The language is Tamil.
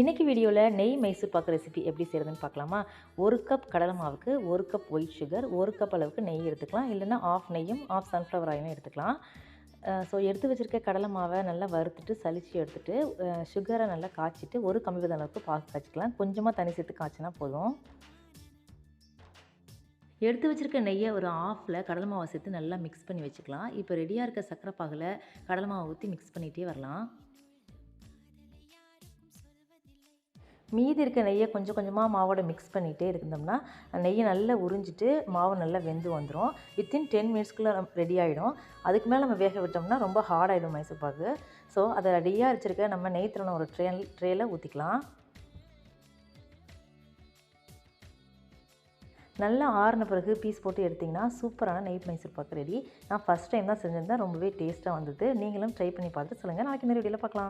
இன்றைக்கி வீடியோவில் நெய் மைசூர் பாக்கு ரெசிபி எப்படி செய்கிறதுன்னு பார்க்கலாமா. 1 கப் கடலை மாவுக்கு 1 கப் ஒயிட் சுகர், 1 கப் அளவுக்கு நெய் எடுத்துக்கலாம். இல்லைன்னா ஆஃப் நெய்யும் ஆஃப் சன்ஃப்ளவர் ஆயிலும் எடுத்துக்கலாம். எடுத்து வச்சுருக்க கடலை மாவை நல்லா வறுத்துட்டு சலிச்சு எடுத்துகிட்டு சுகரை நல்லா காய்ச்சிட்டு ஒரு கம்மி வித அளவுக்கு பாகு காய்ச்சிக்கலாம். கொஞ்சமாக தண்ணி சேர்த்து காய்ச்சினா போதும். எடுத்து வச்சுருக்க நெய்யை ஒரு ஆஃபில் கடலை மாவை சேர்த்து நல்லா மிக்ஸ் பண்ணி வச்சுக்கலாம். இப்போ ரெடியாக இருக்க சர்க்கரை பாகில் கடலை மாவை ஊற்றி மிக்ஸ் பண்ணிகிட்டே வரலாம். மீதி இருக்க நெய்யை கொஞ்சம் கொஞ்சமாக மாவோட மிக்ஸ் பண்ணிகிட்டே இருந்தோம்னா நெய்யை நல்லா உறிஞ்சிட்டு மாவு நல்லா வெந்து வந்துடும். வித்தின் 10 மினிட்ஸ்க்குள்ளே ரெடி ஆகிடும். அதுக்கு மேலே நம்ம வேக விட்டோம்னா ரொம்ப ஹார்டாகிடும் மைசூர் பாகு. அதை ரெடியாக வச்சுருக்க நம்ம நெய் திறன ஒரு ட்ரேயில் ஊற்றிக்கலாம். நல்லா ஆறின பிறகு பீஸ் போட்டு எடுத்திங்கன்னா சூப்பரான நெய் மைசூர் பாக்கு ரெடி. நான் ஃபஸ்ட் டைம் தான் செஞ்சிருந்தேன். ரொம்பவே டேஸ்ட்டாக வந்தது. நீங்களும் ட்ரை பண்ணி பார்த்துட்டு சொல்லுங்கள். நாளைக்கு இந்த வீடியோவில் பார்க்கலாம்.